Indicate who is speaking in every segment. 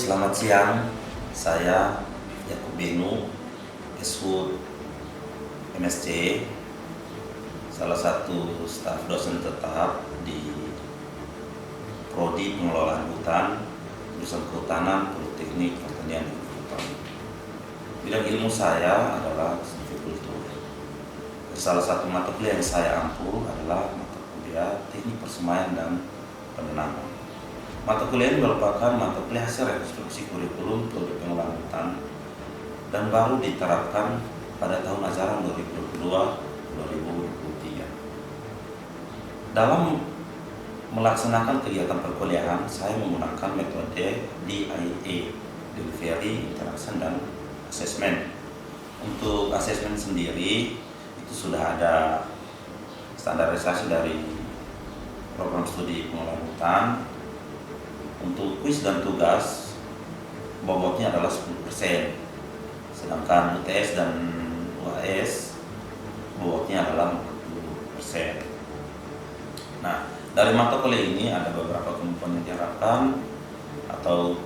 Speaker 1: selamat siang. Saya Yakub Benu, Eshud MSc, salah satu staf dosen tetap di Prodi Pengelolaan Hutan, jurusan Kehutanan, Politeknik Pertanian dan Perhutani. Bidang ilmu saya adalah silvikultur. Salah satu mata kuliah yang saya ampu adalah mata kuliah Teknik Persemaian dan Penanaman. Mata kuliah ini merupakan mata kuliah hasil rekonstruksi kurikulum Prodi Pengelolaan Hutan dan baru diterapkan pada tahun ajaran 2022-2023. Dalam melaksanakan kegiatan perkuliahan, saya menggunakan metode DIA, Delivery, Interaction, dan Assessment. Untuk assessment sendiri, itu sudah ada standarisasi dari program studi pengelolaan hutan. Untuk kuis dan tugas, bobotnya adalah 10%, sedangkan UTS dan UAS bobotnya adalah 40%. Nah, dari mata kuliah ini ada beberapa komponen yang diharapkan atau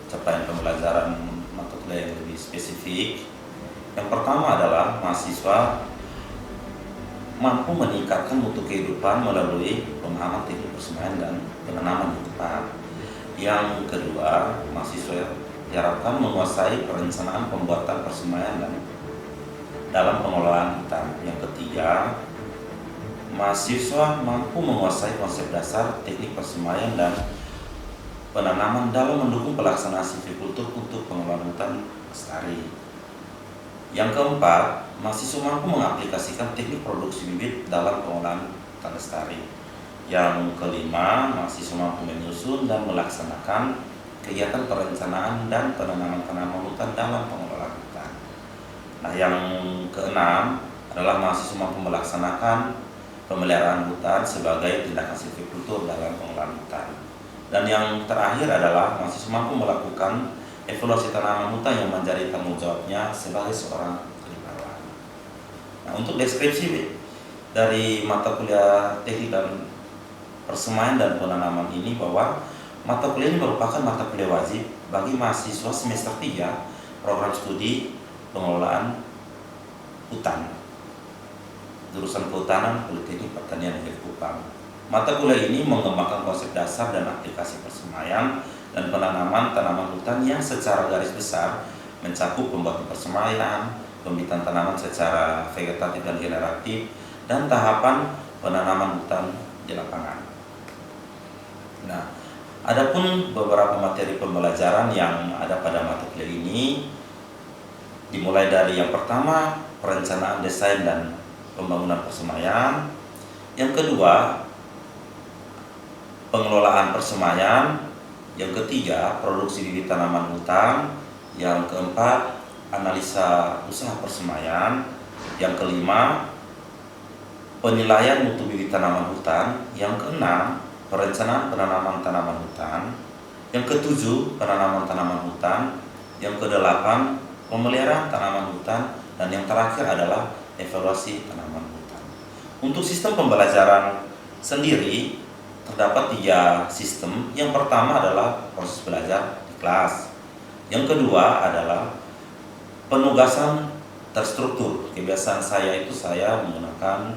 Speaker 1: capaian pembelajaran mata kuliah yang lebih spesifik. Yang pertama adalah mahasiswa mampu meningkatkan mutu kehidupan melalui pemahaman teknik persemaian dan penanaman yang tepat. Yang kedua, mahasiswa diharapkan menguasai perencanaan pembuatan persemaian dan dalam pengelolaan hutan. Yang ketiga, mahasiswa mampu menguasai konsep dasar teknik persemaian dan penanaman dalam mendukung pelaksanaan silvikultur untuk pengelolaan hutan lestari. Yang keempat, mahasiswa mampu mengaplikasikan teknik produksi bibit dalam pengelolaan hutan lestari. Yang kelima, mahasiswa mampu menyusun dan melaksanakan kegiatan perencanaan dan penanaman tanaman hutan dalam pengelolaan hutan. Nah, yang keenam adalah mahasiswa mampu melaksanakan pemeliharaan hutan sebagai tindakan silvikultur dalam pengelolaan hutan. Dan yang terakhir adalah mahasiswa mampu melakukan evaluasi tanaman hutan yang menjadi tanggung jawabnya sebagai seorang kepala. Nah, untuk deskripsi dari mata kuliah teknik dan persemaian dan penanaman ini, bahwa mata kuliah ini merupakan mata kuliah wajib bagi mahasiswa semester 3 program studi pengelolaan hutan, jurusan Kehutanan, Politeknik Pertanian dan Perhutani. Mata kuliah ini mengembangkan konsep dasar dan aplikasi persemaian dan penanaman tanaman hutan yang secara garis besar mencakup pembuatan persemaian, pembibitan tanaman secara vegetatif dan generatif, dan tahapan penanaman hutan di lapangan. Nah, adapun beberapa materi pembelajaran yang ada pada mata kuliah ini dimulai dari yang pertama, perencanaan desain dan pembangunan persemaian. Yang kedua, pengelolaan persemaian. Yang ketiga, produksi bibit tanaman hutan. Yang keempat, analisa usaha persemaian. Yang kelima, penilaian mutu bibit tanaman hutan. Yang keenam, perencanaan penanaman tanaman hutan. Yang ketujuh, penanaman tanaman hutan. Yang kedelapan, pemeliharaan tanaman hutan. Dan yang terakhir adalah evaluasi tanaman hutan. Untuk sistem pembelajaran sendiri terdapat 3 sistem. Yang pertama adalah proses belajar di kelas. Yang kedua adalah penugasan terstruktur. Kebiasaan saya itu saya menggunakan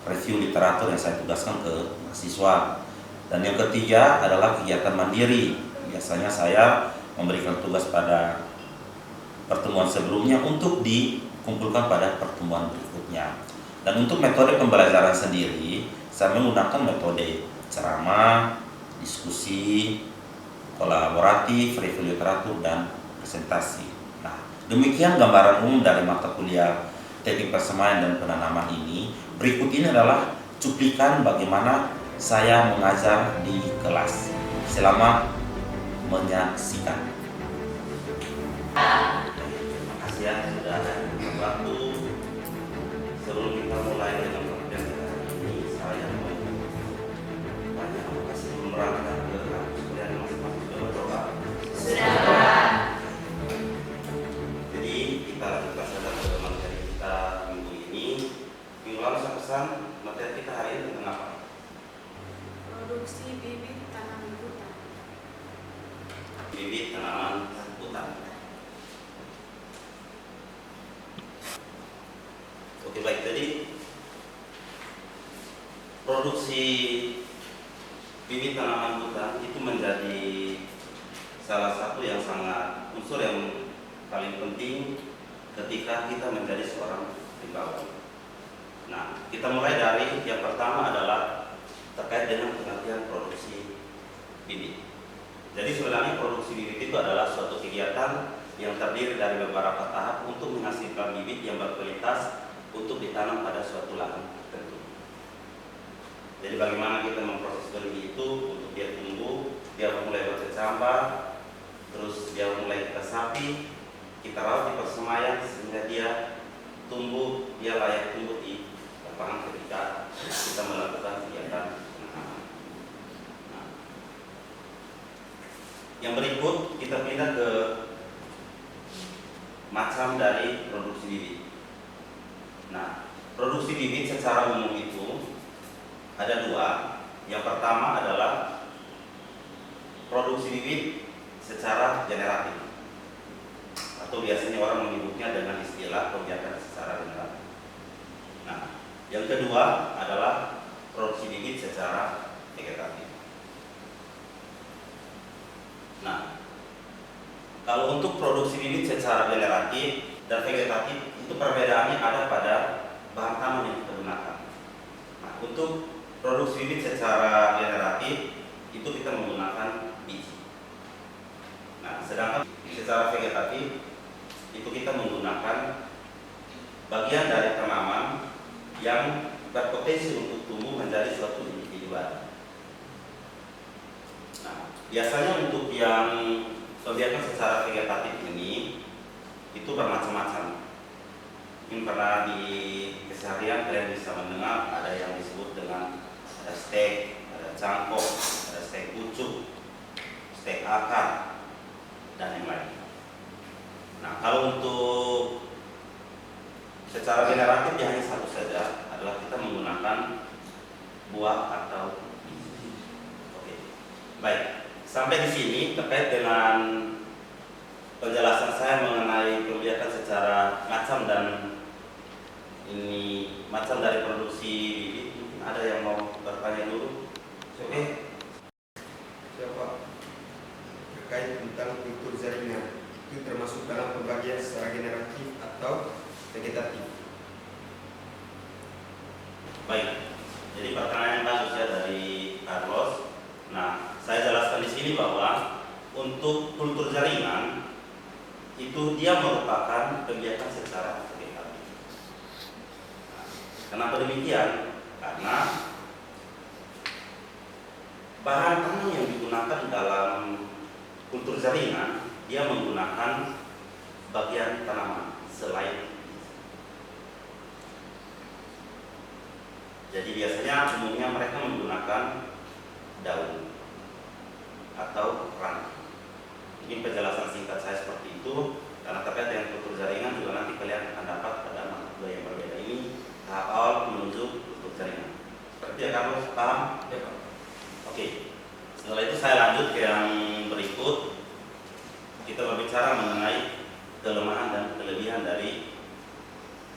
Speaker 1: review literatur yang saya tugaskan ke mahasiswa. Dan yang ketiga adalah kegiatan mandiri. Biasanya saya memberikan tugas pada pertemuan sebelumnya untuk dikumpulkan pada pertemuan berikutnya. Dan untuk metode pembelajaran sendiri, saya menggunakan metode ceramah, diskusi, kolaboratif, review literatur, dan presentasi. Nah, demikian gambaran umum dari mata kuliah teknik persemaian dan penanaman ini. Berikut ini adalah cuplikan bagaimana saya mengajar di kelas. Selamat menyaksikan. Terima kasih ya sudah membantu. Sebelum kita mulai dengan pembelajaran ini, saya mau tanya apakah sebelum berangkat ke kampus kalian masing-masing sudah berdoa?
Speaker 2: Sudah.
Speaker 1: Jadi kita lanjutkan saja ke materi kita minggu ini. Minggu lalu saya pesan materi kita hari ini tentang apa?
Speaker 2: Produksi bibit tanaman hutan.
Speaker 1: Bibit baik. Jadi produksi bibit tanaman hutan itu menjadi salah satu yang sangat unsur yang paling penting ketika kita menjadi seorang rimbawan. Nah, kita mulai dari yang pertama adalah terkait dengan pengertian produksi bibit. Jadi sebenarnya produksi bibit itu adalah suatu kegiatan yang terdiri dari beberapa tahap untuk menghasilkan bibit yang berkualitas untuk ditanam pada suatu lahan tertentu. Jadi bagaimana kita memproses benih itu untuk dia tumbuh, dia mulai berkecambah, terus dia mulai kita sapi, kita rawat di persemayan sehingga dia tumbuh, dia layak tumbuh di lapangan ketika kita melakukan kegiatan. Yang berikut kita pindah ke macam dari produksi bibit. Nah, produksi bibit secara umum itu ada dua. Yang pertama adalah produksi bibit secara generatif, atau biasanya orang menyebutnya dengan istilah kegiatan secara generatif. Nah, yang kedua adalah produksi bibit secara vegetatif. Nah, kalau untuk produksi bibit secara generatif dan vegetatif itu perbedaannya ada pada bahan tanam yang kita gunakan. Nah, untuk produksi bibit secara generatif itu kita menggunakan biji. Nah, sedangkan secara vegetatif itu kita menggunakan bagian dari tanaman yang berpotensi untuk tumbuh menjadi suatu individual. Nah, biasanya untuk yang kegiatan secara vegetatif ini itu bermacam-macam. Mungkin pernah di keseharian kalian bisa mendengar ada yang disebut dengan ada stek, ada cangkok, ada stek pucuk, stek akar, dan yang lain. Nah, kalau untuk secara generatif ya hanya satu saja, adalah kita menggunakan buah atau biji. Oke, baik. Sampai di sini terkait dengan penjelasan saya mengenai kegiatan secara macam dan ini macam dari produksi bibit. Mungkin ada yang mau bertanya dulu? Oke.
Speaker 3: Siapa terkait tentang kultur jaringan itu termasuk dalam pembagian secara generatif atau vegetatif?
Speaker 1: Baik. Jadi pertanyaan yang bagus ya dari Carlos. Nah, saya jelaskan di sini bahwa untuk kultur jaringan itu dia merupakan kegiatan secara vegetatif. Nah, kenapa demikian? Karena bahan tanam yang digunakan dalam kultur jaringan dia menggunakan bagian tanaman selain biji. Jadi biasanya umumnya mereka menggunakan daun atau ranting. Ini penjelasan singkat saya seperti itu, karena terkait dengan kultur jaringan juga nanti kalian akan dapat pada mata kuliah yang berbeda ini tahap awal menuju kultur jaringan. Seperti ya, kamu paham? Ya, Pak. Oke. Setelah itu saya lanjut ke yang berikut. Kita berbicara mengenai kelemahan dan kelebihan dari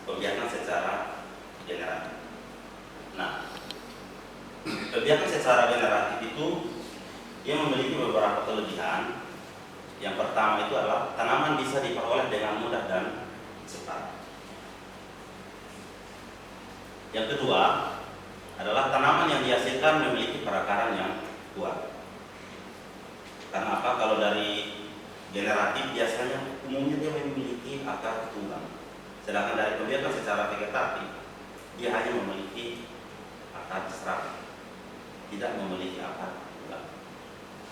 Speaker 1: kegiatan secara generatif. Nah, kegiatan secara generatif itu dia memiliki beberapa kelebihan. Yang pertama itu adalah tanaman bisa diperoleh dengan mudah dan cepat. Yang kedua adalah tanaman yang dihasilkan memiliki perakaran yang kuat. Karena apa? Kalau dari generatif biasanya umumnya dia memiliki akar tunggang. Sedangkan dari kegiatan secara vegetatif dia hanya memiliki akar serat, tidak memiliki akar tunggang.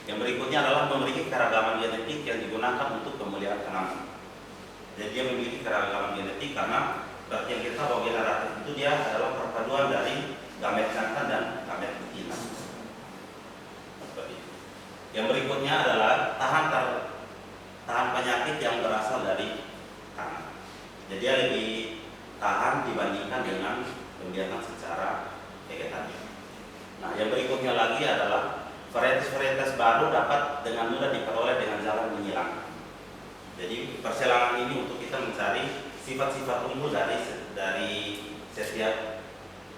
Speaker 1: Yang berikutnya adalah memiliki keragaman genetik yang digunakan untuk pemeliharaan tanaman. Jadi dia memiliki keragaman genetik karena berarti yang kita bahwa generatif itu dia adalah perpaduan dari gamet jantan dan gamet betina. Yang berikutnya adalah tahan penyakit yang berasal dari tanah. Jadi dia lebih tahan dibandingkan dengan kegiatan secara vegetatif. Nah, yang berikutnya lagi adalah varietas-varietas baru dapat dengan mudah diperoleh dengan jalan menyilang. Jadi perselangan ini untuk kita mencari sifat-sifat unggul dari setiap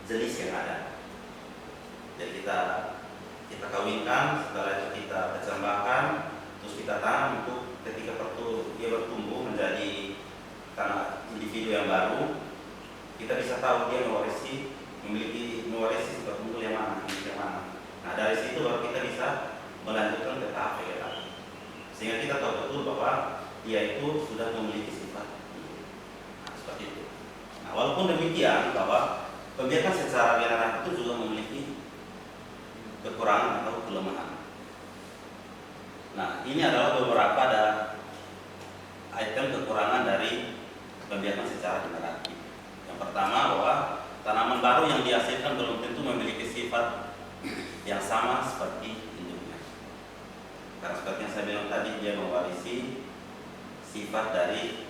Speaker 1: jenis yang ada. Jadi kita kawinkan, setelah itu kita kecambahkan, terus kita tanam untuk ketika dia bertumbuh menjadi tanah individu yang baru, kita bisa tahu dia memiliki sifat unggul yang mana. Nah, dari situ baru kita bisa melanjutkan ke tahap vegetasi, sehingga kita tahu betul bahwa dia itu sudah memiliki sifat unggul. Nah, seperti itu. Nah, walaupun demikian bahwa pembiakan secara generatif itu juga memiliki kekurangan atau kelemahan. Nah, ini adalah beberapa item kekurangan dari pembiakan secara generatif. Yang pertama bahwa tanaman baru yang dihasilkan belum tentu memiliki sifat yang sama seperti induknya. Karena seperti yang saya bilang tadi, dia mewarisi sifat dari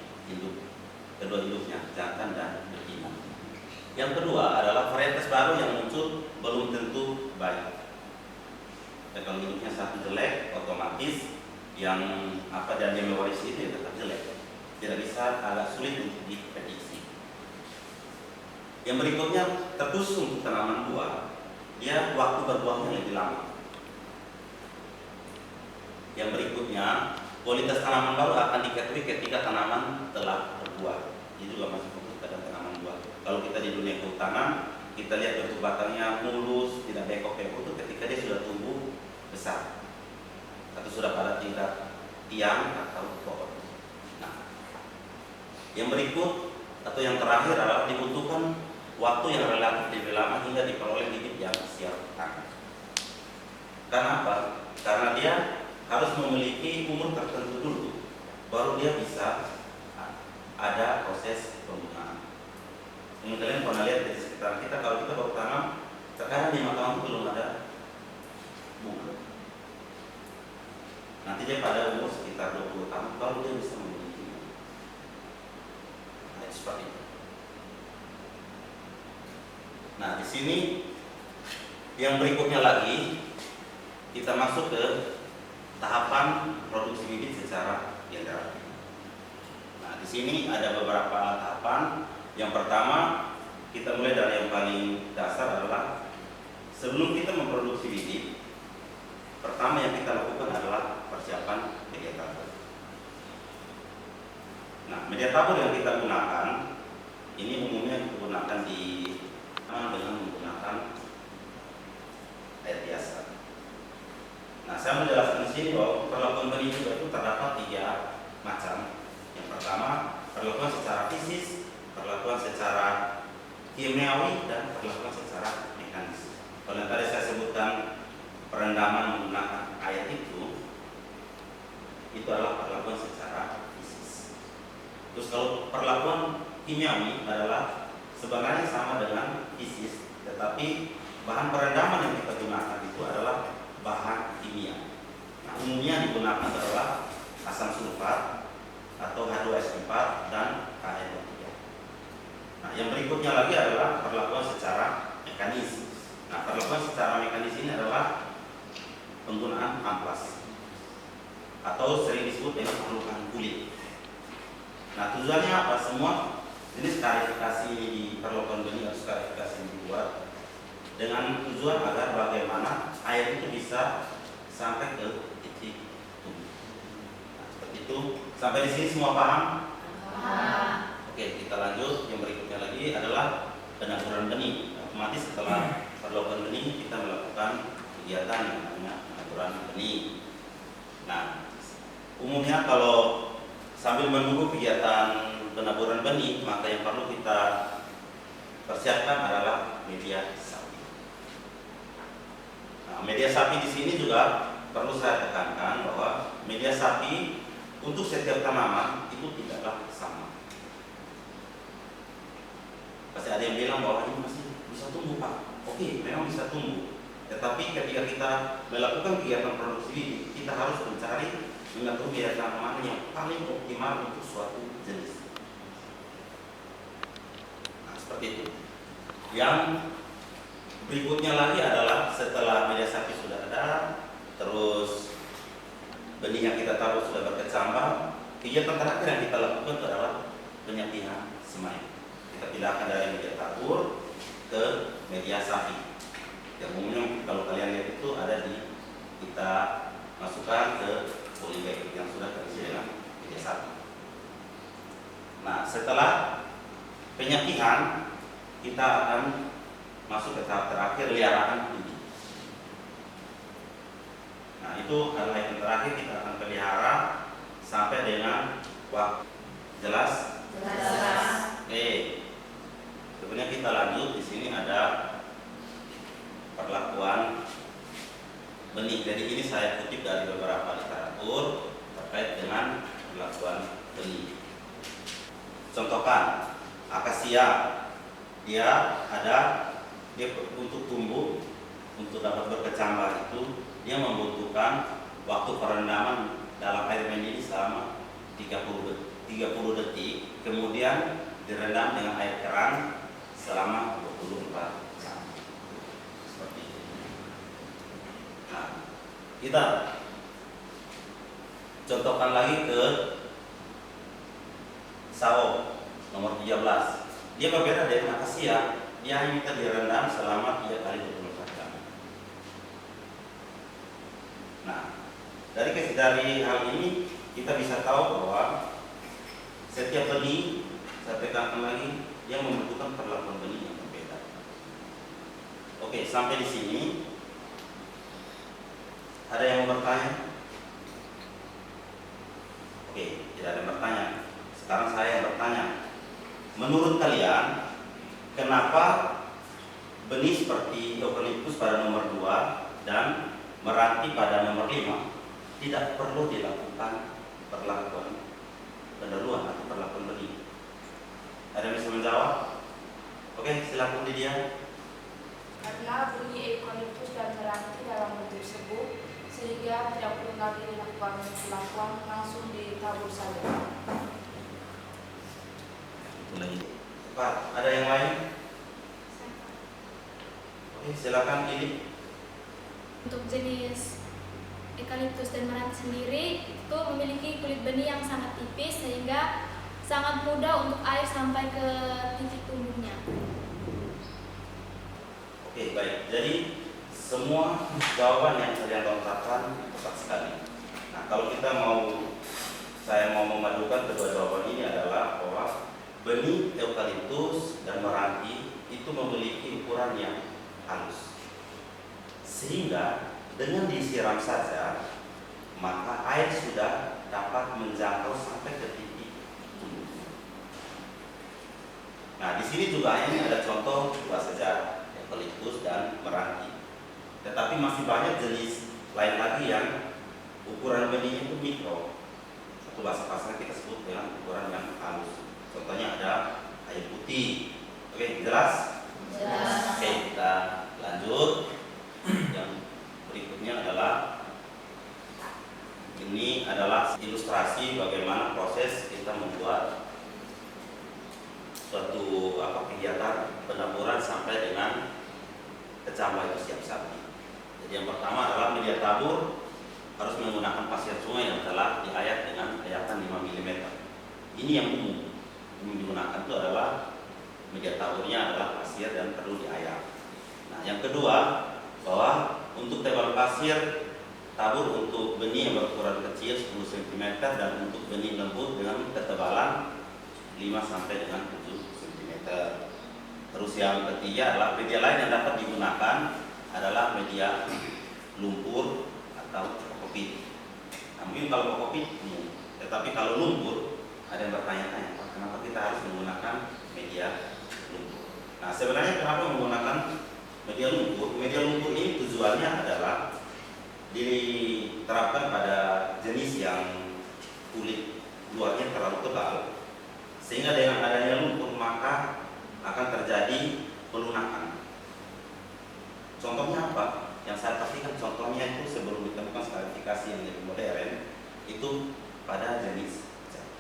Speaker 1: kedua induknya, jantan dan betina. Yang kedua adalah varietas baru yang muncul belum tentu baik. Kalau induknya satu jelek, otomatis yang dan dia mewarisi itu tetap jelek. Tidak bisa, agak sulit untuk diprediksi. Yang berikutnya, terkhusus untuk tanaman buah, dia waktu berbuahnya lebih lama. Yang berikutnya, kualitas tanaman baru akan diketahui ketika tanaman telah berbuah. Ini juga masih fokus pada tanaman buah. Kalau kita di dunia kehutanan, kita lihat bentuk batangnya mulus, tidak bengkok-bengkok, itu ketika dia sudah tumbuh besar atau sudah pada tingkat tiang atau pohon. Nah, yang berikut atau yang terakhir adalah dibutuhkan waktu yang relatif lebih lama hingga diperoleh bibit yang siap tanam. Kenapa? Karena dia harus memiliki umur tertentu dulu, baru dia bisa ada proses penggunaan. Mungkin kalian pernah lihat di sekitar kita, kalau kita baru tanam, terkadang 5 tahun belum ada bunga. Nanti dia pada umur sekitar 20 tahun baru dia bisa memiliki. Nah, seperti itu. Nah, di sini yang berikutnya lagi kita masuk ke tahapan produksi bibit secara generatif. Nah, di sini ada beberapa tahapan. Yang pertama, kita mulai dari yang paling dasar adalah sebelum kita memproduksi bibit, pertama yang kita lakukan adalah persiapan media tabur. Nah, media tabur yang kita gunakan ini umumnya digunakan dengan menggunakan air biasa. Nah, saya menjelaskan di sini bahwa perlakuan benih juga itu terdapat 3 macam. Yang pertama, perlakuan secara fisis, perlakuan secara kimiawi, dan perlakuan secara mekanis. Kalau yang tadi saya sebutkan perendaman menggunakan air itu adalah perlakuan secara fisis. Terus kalau perlakuan kimiawi adalah sebenarnya sama dengan fisis, tetapi bahan perendaman yang kita gunakan itu adalah bahan kimia. Nah, umumnya digunakan adalah asam sulfat atau H2S4 dan KN23. Nah, yang berikutnya lagi adalah perlakuan secara mekanis. Nah, perlakuan secara mekanis ini adalah penggunaan amplas atau sering disebut dengan perlukan kulit. Nah, tujuannya apa? Semua jenis klarifikasi di perlakuan benih harus klarifikasi dibuat dengan tujuan agar bagaimana air itu bisa sampai ke titik tumbuh. Nah, seperti itu. Sampai di sini semua paham? Oke, kita lanjut. Yang berikutnya lagi adalah penaburan benih. Otomatis setelah perlakuan benih kita melakukan kegiatan yang namanya penaburan benih. Nah, umumnya kalau sambil menunggu kegiatan penaburan benih, maka yang perlu kita persiapkan adalah media sapi. Nah, media sapi di sini juga perlu saya tekankan bahwa media sapi untuk setiap tanaman itu tidaklah sama. Pasti ada yang bilang bahwa ini masih bisa tumbuh, Pak. Oke, memang bisa tumbuh. Tetapi ketika kita melakukan kegiatan produksi, kita harus mencari mengatur media tanaman yang paling optimal untuk suatu jenis. Nah, seperti itu. Yang berikutnya lagi adalah setelah media sapi sudah ada, terus benih yang kita taruh sudah berkecambah, kegiatan terakhir yang kita lakukan adalah penyapian semain. kita pindahkan dari media tabur ke media sapi. Yang umumnya kalau kalian lihat itu ada di kita masukkan ke polybag yang sudah terisi dengan media sapi. Nah, setelah penyakihan kita akan masuk ke tahap terakhir, peliharaan benih. Nah, itu adalah yang terakhir, kita akan pelihara sampai dengan waktu. Jelas?
Speaker 2: Jelas.
Speaker 1: Sebenarnya kita lanjut. Di sini ada perlakuan benih. Jadi ini saya kutip dari beberapa literatur terkait dengan perlakuan benih. Contohkan akasia, dia untuk tumbuh, untuk dapat berkecambah itu dia membutuhkan waktu perendaman dalam air mendidih selama 30 detik, kemudian direndam dengan air keran selama 24 jam. Seperti itu. Nah, kita contohkan lagi ke sawo nomor 13. Dia berbeda dengan akasia, dia hanya minta direndam selama 3 kali 24 jam. Nah, dari hal ini kita bisa tahu bahwa setiap benih, saya tekankan lagi, yang membutuhkan perlakuan benih yang berbeda. Oke, sampai di sini ada yang bertanya? Oke, tidak ada yang bertanya. Sekarang saya yang bertanya. Menurut kalian, kenapa benih seperti eukaliptus pada nomor 2 dan meranti pada nomor 5 tidak perlu dilakukan perlakuan pendaluan atau perlakuan benih? Ada yang bisa menjawab? Oke, silakan Lydia.
Speaker 2: Karena benih eukaliptus dan meranti dalam bentuk serbuk, sehingga tidak perlu lagi dilakukan perlakuan, langsung ditabur saja.
Speaker 1: Pak, ada yang lain? Oke, silakan Lili.
Speaker 4: Untuk jenis eukaliptus dan meranti sendiri itu memiliki kulit benih yang sangat tipis sehingga sangat mudah untuk air sampai ke titik tumbuhnya.
Speaker 1: Oke, baik. Jadi semua jawaban yang kalian lontarkan tepat sekali. Nah, kalau saya mau memadukan kedua jawaban ini adalah bahwa benih eukaliptus dan meranti itu memiliki ukuran yang halus, sehingga dengan disiram saja maka air sudah dapat menjangkau sampai ke titik tumbuh. Nah, di sini juga ini ada contoh dua saja, eukaliptus dan meranti. Tetapi masih banyak jenis lain lagi yang ukuran benihnya itu mikro. Satu bahasa pasarnya kita sebut dengan ukuran yang halus. Contohnya ada air putih. Oke, jelas?
Speaker 2: Jelas.
Speaker 1: Oke, kita lanjut. Yang berikutnya ini adalah ilustrasi bagaimana proses kita membuat suatu kegiatan pendaburan sampai dengan kecambah itu siap sapi. Jadi yang pertama adalah media tabur harus menggunakan pasir sungai yang telah diayak dengan ayakan 5 mm. Ini yang umum digunakan itu adalah media taburnya adalah pasir dan perlu diayak. Nah, yang kedua bahwa untuk tebal pasir tabur untuk benih yang berukuran kecil 10 cm dan untuk benih lembut dengan ketebalan 5 sampai dengan 7 cm. Terus yang ketiga adalah media lain yang dapat digunakan adalah media lumpur atau kokopit. Nah, mungkin kalau kokopit tetapi kalau lumpur ada yang bertanya-tanya, kenapa kita harus menggunakan media lumpur? Nah, sebenarnya kenapa menggunakan media lumpur? Media lumpur ini tujuannya adalah diterapkan pada jenis yang kulit luarnya terlalu tebal, sehingga dengan adanya lumpur maka akan terjadi pelunakan. Contohnya apa? Yang saya pastikan contohnya itu sebelum ditemukan stratifikasi yang lebih modern itu pada jenis jati.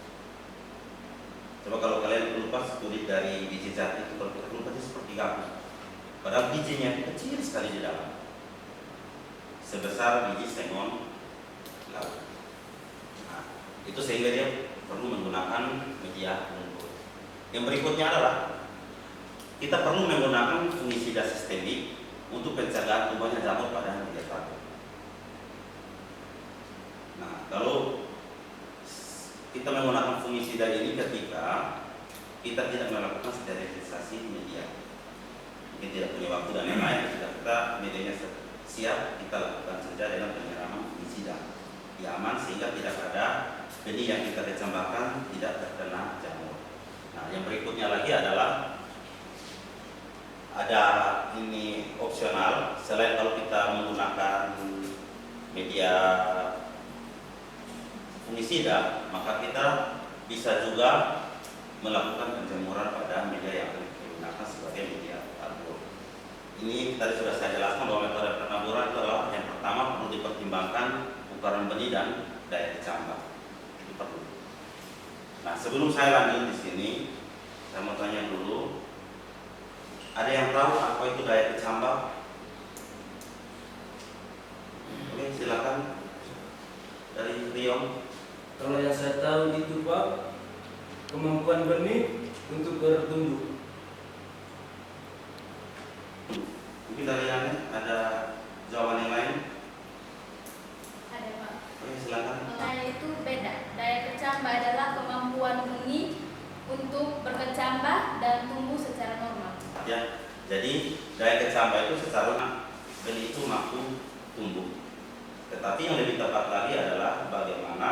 Speaker 1: Coba kalau kalian kelupas kulit dari biji jati itu, kalau kita kelupasnya seperti gabus, padahal bijinya itu kecil sekali di dalam, sebesar biji sengon laut. Nah, itu sehingga dia perlu menggunakan media lumpur. Yang berikutnya adalah kita perlu menggunakan fungisida sistemik untuk pencegahan tumbuhnya jamur pada media tabur. Nah, kalau kita menggunakan fungisida ini ketika kita tidak melakukan sterilisasi media, mungkin tidak punya waktu dan lain-lain, ketika kita medianya siap, kita lakukan saja dengan penyiraman fungisida. Ya, aman sehingga tidak ada benih yang kita kecambahkan tidak terkena jamur. Nah, yang berikutnya lagi adalah ada ini opsional, selain kalau kita menggunakan media fungisida, maka kita bisa juga melakukan penjemuran pada media yang akan digunakan sebagai media tabur. Ini tadi sudah saya jelaskan bahwa metode penaburan itu adalah yang pertama perlu dipertimbangkan ukuran benih dan daya kecambah. Itu perlu. Nah, sebelum saya lanjut di sini, saya mau tanya dulu, ada yang tahu apa itu daya kecambah? Oke, silakan dari Riong.
Speaker 5: Kalau yang saya tahu itu Pak, kemampuan benih untuk bertumbuh.
Speaker 1: Mungkin dari yang ada jawaban yang lain?
Speaker 4: Ada Pak.
Speaker 1: Oke, silakan.
Speaker 4: Daya itu beda. Daya kecambah adalah kemampuan benih untuk berkecambah dan tumbuh secara normal.
Speaker 1: Ya, jadi daya kecambah itu secara benih itu mampu tumbuh. Tetapi yang lebih tepat lagi adalah bagaimana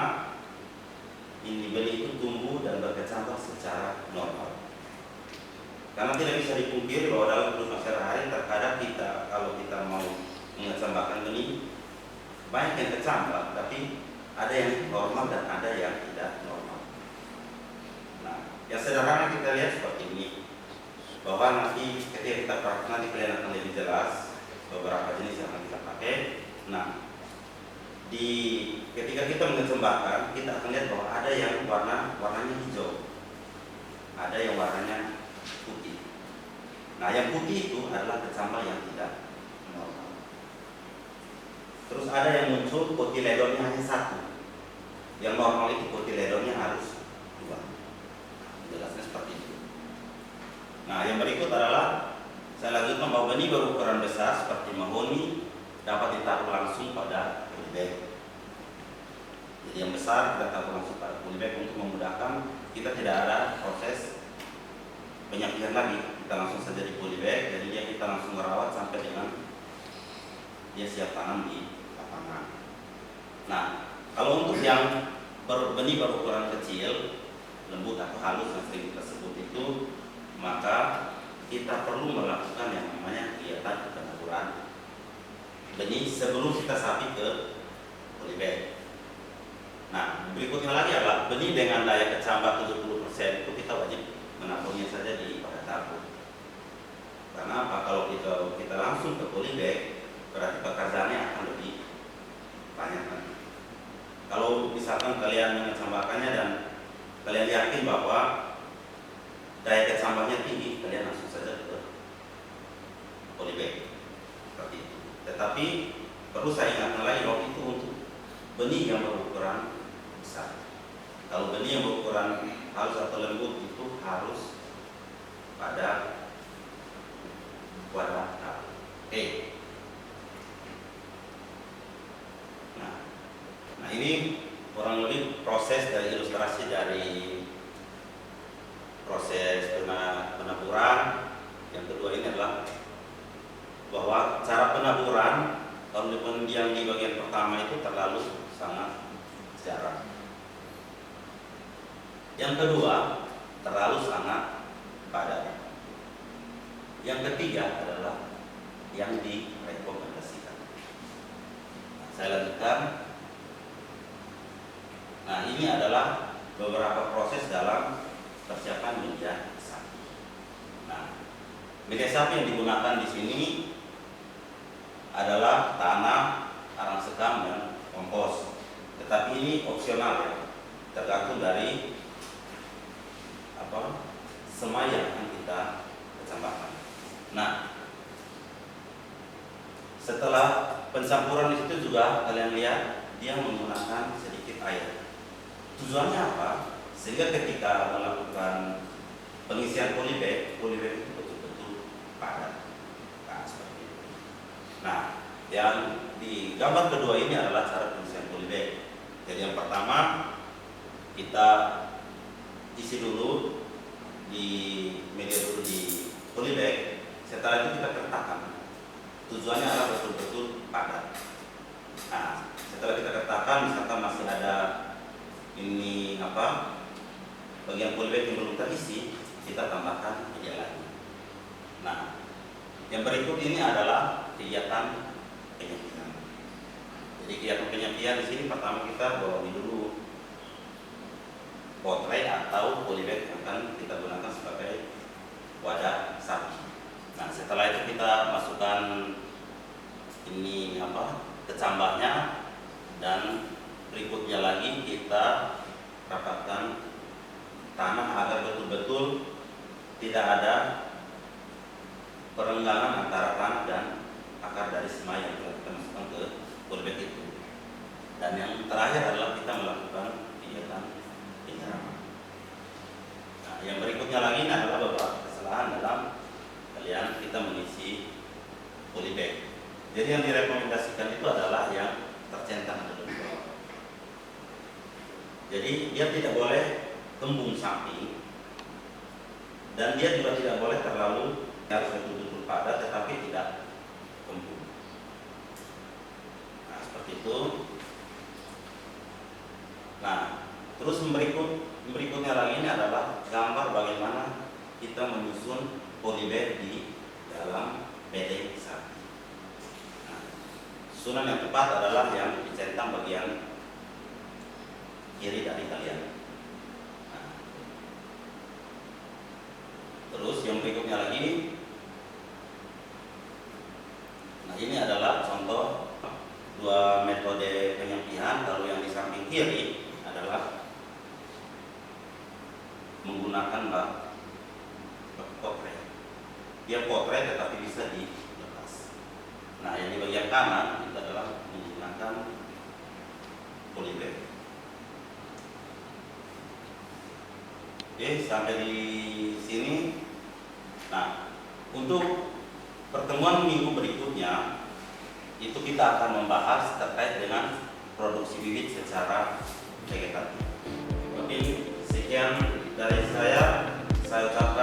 Speaker 1: ini benih itu tumbuh dan berkecambah secara normal. Karena tidak bisa dipungkiri bahwa dalam kehidupan sehari-hari terkadang kita kalau kita mau mengecambahkan benih banyak yang kecambah, tapi ada yang normal dan ada yang tidak normal. Nah, yang sederhana kita lihat seperti ini, bahwa nanti ketika kita praktek nanti kalian akan lebih jelas beberapa jenis yang akan kita pakai. Nah, ketika kita mengecambahkan, kita akan lihat bahwa ada yang warnanya hijau, ada yang warnanya putih. Nah, yang putih itu adalah kecambah yang tidak normal. Terus ada yang muncul kotiledonnya hanya satu. Yang normal itu kotiledonnya harus dua. Jelasnya seperti itu. Nah, yang berikut adalah saya lanjutkan bahwa benih berukuran besar seperti mahoni dapat ditaruh langsung pada polybag. Jadi yang besar kita taruh langsung pada polybag untuk memudahkan kita tidak ada proses penyakitan lagi, kita langsung saja di polybag, jadi dia kita langsung merawat sampai dengan dia siap tanam di lapangan. Nah, kalau untuk yang benih berukuran kecil, lembut atau halus yang sering kita sebut itu, maka kita perlu melakukan yang namanya kegiatan penaburan benih sebelum kita sapi ke polybag. Nah, berikutnya lagi adalah benih dengan daya kecambah 70% itu kita wajib menaburnya saja di pada tabur. Karena apa? Kalau kita langsung ke polybag, berarti pekerjaannya akan lebih banyak lagi. Kalau misalkan kalian mengecambahkannya dan kalian yakin bahwa daya kecambahnya tinggi, kalian langsung saja ke polybag seperti itu. Tetapi perlu saya ingatkan lagi bahwa itu untuk benih yang berukuran besar. Kalau benih yang berukuran halus atau lembut itu harus pada kuadrat. Oke. Nah, ini kurang lebih proses dari ilustrasi dari proses penaburan. Yang kedua ini adalah bahwa cara penaburan kalau yang di bagian pertama itu terlalu sangat jarang. Yang kedua terlalu sangat padat. Yang ketiga adalah yang direkomendasikan. Nah, saya lanjutkan. Nah, ini adalah beberapa proses dalam persiapan media sapi. Nah, media sapi yang digunakan di sini adalah tanah, arang sekam, dan kompos. Tetapi ini opsional ya, tergantung dari semai yang akan kita kecambahkan. Nah, setelah pencampuran di situ juga kalian lihat dia menggunakan sedikit air. Tujuannya apa? Sehingga ketika melakukan pengisian polybag itu betul-betul padat. Nah, seperti itu. Nah, yang di gambar kedua ini adalah cara pengisian polybag. Jadi yang pertama kita isi dulu di media dulu di polybag. Setelah itu kita kertakan. Tujuannya adalah betul-betul padat. Nah, setelah kita kertakan, misalkan masih ada ini bagian polybag yang belum terisi, kita tambahkan media lagi. Nah, yang berikut ini adalah kegiatan penyampaian. Jadi kegiatan penyampaian di sini pertama kita bawahi dulu potret atau polybag yang akan kita gunakan sebagai wadah sapi. Nah, setelah itu kita masukkan ini kecambahnya, dan berikutnya lagi kita rapatkan tanah agar betul-betul tidak ada perenggangan antara tanah dan akar dari semai yang telah kita masukkan ke polybag itu. Dan yang terakhir adalah kita melakukan kegiatan penyiraman. Nah, yang berikutnya lagi adalah beberapa kesalahan dalam kalian kita mengisi polybag. Jadi yang direkomendasikan itu adalah yang tercentang di bawah. Jadi dia tidak boleh kembung samping, dan dia juga tidak boleh terlalu harus betul-betul padat tetapi tidak kembung. Nah, seperti itu. Nah, terus berikutnya lagi ini adalah gambar bagaimana kita menyusun polybag di dalam bedeng sapi. Nah, susunan yang tepat adalah yang dicentang bagian kiri dari kalian. Nah, terus yang berikutnya lagi, nah ini adalah contoh dua metode penyempihan. Kalau yang di samping kiri adalah menggunakan bak potret. Dia potret tetapi bisa dilepas. Nah, yang di bagian kanan itu adalah menggunakan polybag. Oke, sampai di sini. Nah, untuk pertemuan minggu berikutnya itu kita akan membahas terkait dengan produksi bibit secara vegetatif. Oke, sekian dari saya ucapkan